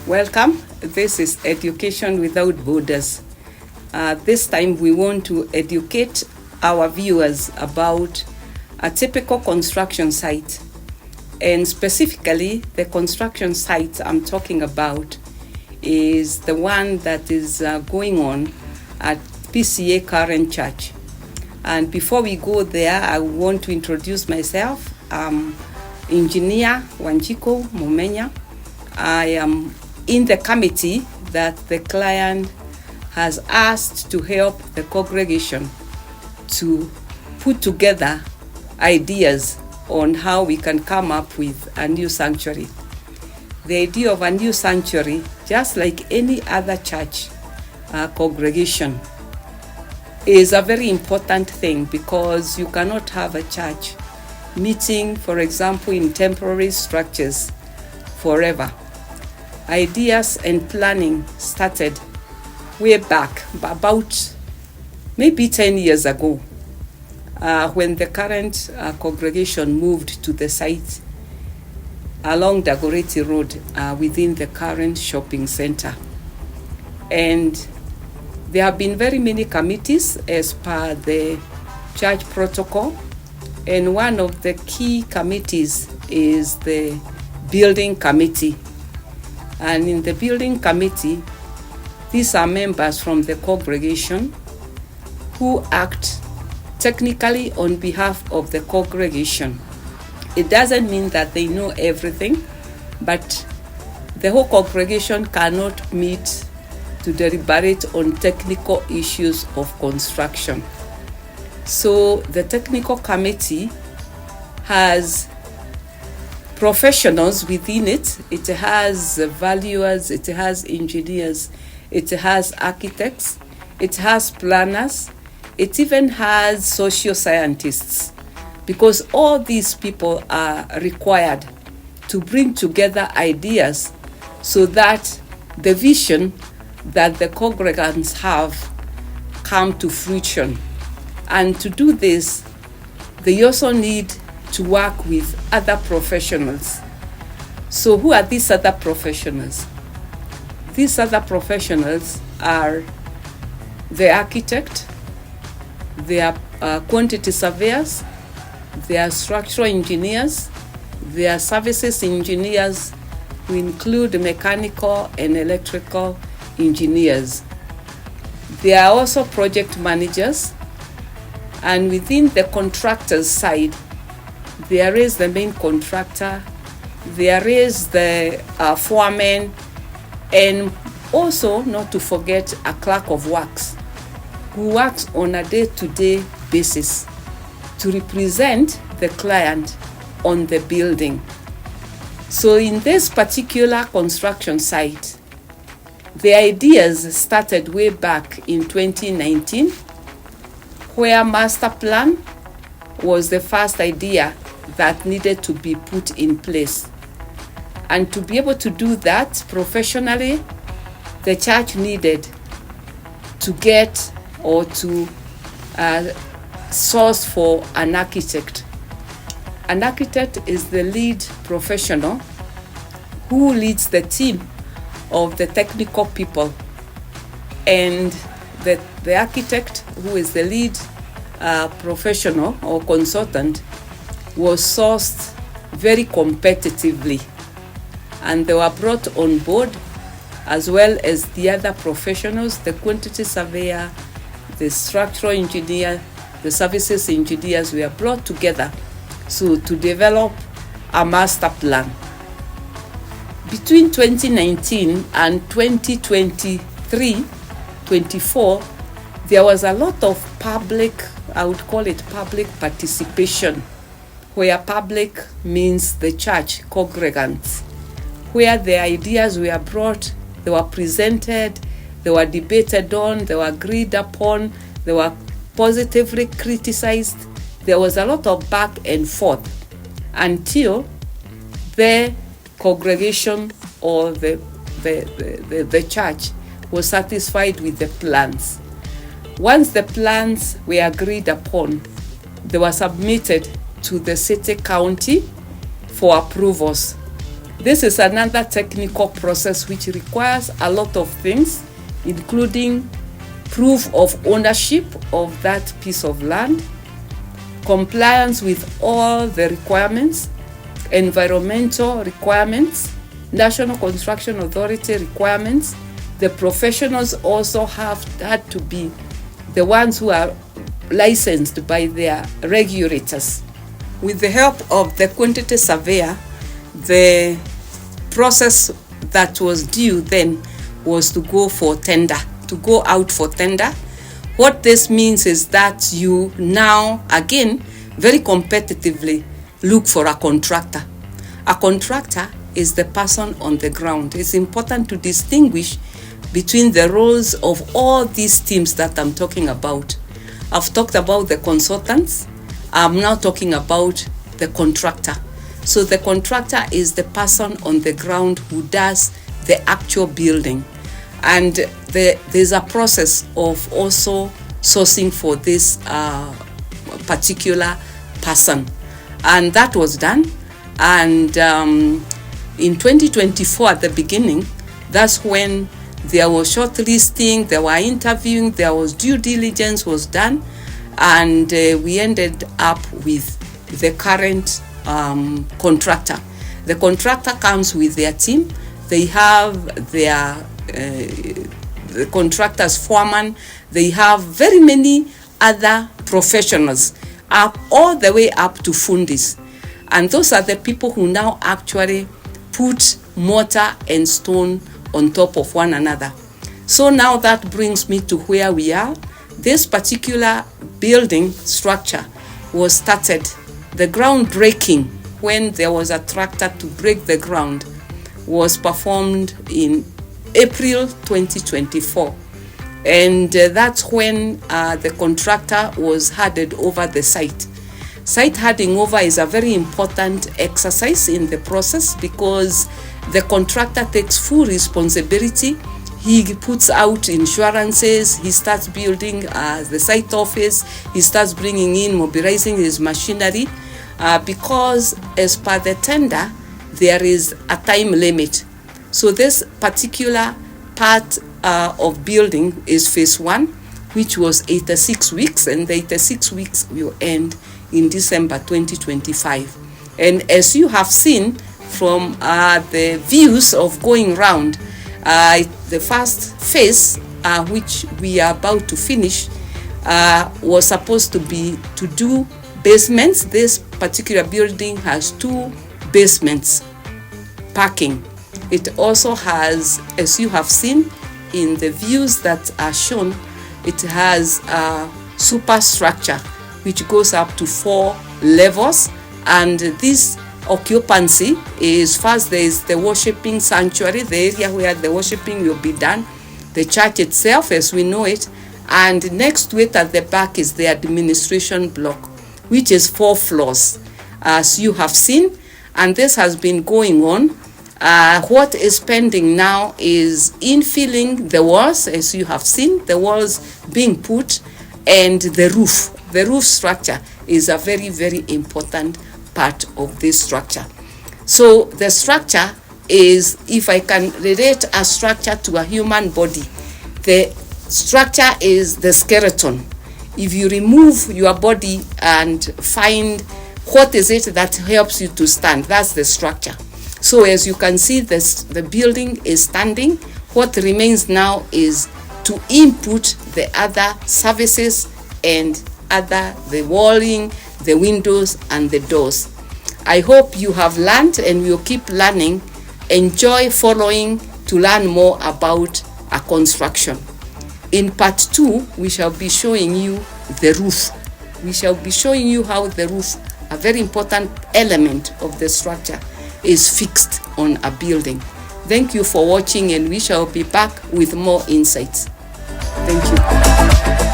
Welcome. This is Education Without Borders. This time we want to educate our viewers about a typical construction site. And specifically, the construction site I'm talking about is the one that is going on at P.C.E.A Current Church. And before we go there, I want to introduce myself. I'm Engineer Wanjiko Mumenya. I am in the committee that the client has asked to help the congregation to put together ideas on how we can come up with a new sanctuary. The idea of a new sanctuary, just like any other church congregation, is a very important thing, because you cannot have a church meeting, for example, in temporary structures forever. Ideas and planning started way back, about maybe 10 years ago, when the current congregation moved to the site along Dagoretti Road within the current shopping center. And there have been very many committees as per the church protocol, and one of the key committees is the building committee. And in the building committee, these are members from the congregation who act technically on behalf of the congregation. It doesn't mean that they know everything, but the whole congregation cannot meet to deliberate on technical issues of construction. So the technical committee has professionals within it. It has valuers, it has engineers, it has architects, it has planners, it even has social scientists, because all these people are required to bring together ideas so that the vision that the congregants have come to fruition. And to do this, they also need to work with other professionals. So who are these other professionals? These other professionals are the architect, they are quantity surveyors, they are structural engineers, they are services engineers, who include mechanical and electrical engineers. They are also project managers, and within the contractor's side, there is the main contractor, there is the foreman, and also, not to forget, a clerk of works who works on a day-to-day basis to represent the client on the building. So in this particular construction site, the ideas started way back in 2019, where master plan was the first idea that needed to be put in place. And to be able to do that professionally, the church needed to get or to source for an architect. An architect is the lead professional who leads the team of the technical people, and the architect, who is the lead professional or consultant, was sourced very competitively, and they were brought on board, as well as the other professionals, the quantity surveyor, the structural engineer, the services engineers were brought together to develop a master plan. Between 2019 and 2023-24, there was a lot of public, I would call it public participation, where public means the church congregants, where the ideas were brought, they were presented, they were debated on, they were agreed upon, they were positively criticized. There was a lot of back and forth until the congregation or the church was satisfied with the plans. Once the plans were agreed upon, they were submitted to the city county for approvals. This is another technical process which requires a lot of things, including proof of ownership of that piece of land, compliance with all the requirements, environmental requirements, National Construction Authority requirements. The professionals also had to be the ones who are licensed by their regulators. With the help of the quantity surveyor, the process that was due then was to go out for tender. What this means is that you now, again, very competitively look for a contractor. A contractor is the person on the ground. It's important to distinguish between the roles of all these teams that I'm talking about. I've talked about the consultants. I'm now talking about the contractor. So the contractor is the person on the ground who does the actual building. And there's a process of also sourcing for this particular person. And that was done. And in 2024, at the beginning, that's when there was shortlisting, there were interviewing, there was due diligence was done, and we ended up with the current contractor. The contractor comes with their team. They have their the contractor's foreman. They have very many other professionals, all the way up to fundis. And those are the people who now actually put mortar and stone on top of one another. So now that brings me to where we are. This particular building structure was started, the groundbreaking, when there was a tractor to break the ground, was performed in April 2024. And that's when the contractor was handed over the site. Site handing over is a very important exercise in the process because the contractor takes full responsibility. He puts out insurances, he starts building the site office, he starts bringing in, mobilizing his machinery, because as per the tender, there is a time limit. So this particular part of building is phase 1, which was 86 weeks, and the 86 weeks will end in December 2025. And as you have seen from the views of going round, the first phase, which we are about to finish, was supposed to be to do basements. This particular building has 2 basements, parking. It also has, as you have seen in the views that are shown, it has a superstructure which goes up to 4 levels, and this occupancy is, first there is the worshiping sanctuary, the area where the worshiping will be done, the church itself as we know it, and next to it at the back is the administration block, which is 4 floors, as you have seen, and this has been going on. What is pending now is infilling the walls, as you have seen, the walls being put, and the roof. The roof structure is a very, very important part of this structure. So the structure is, if I can relate a structure to a human body, the structure is the skeleton. If you remove your body and find what is it that helps you to stand, that's the structure. So as you can see, the building is standing. What remains now is to input the other services and the walling, the windows, and the doors. I hope you have learned and will keep learning. Enjoy following to learn more about a construction. In part 2, we shall be showing you the roof. We shall be showing you how the roof, a very important element of the structure, is fixed on a building. Thank you for watching, and we shall be back with more insights. Thank you.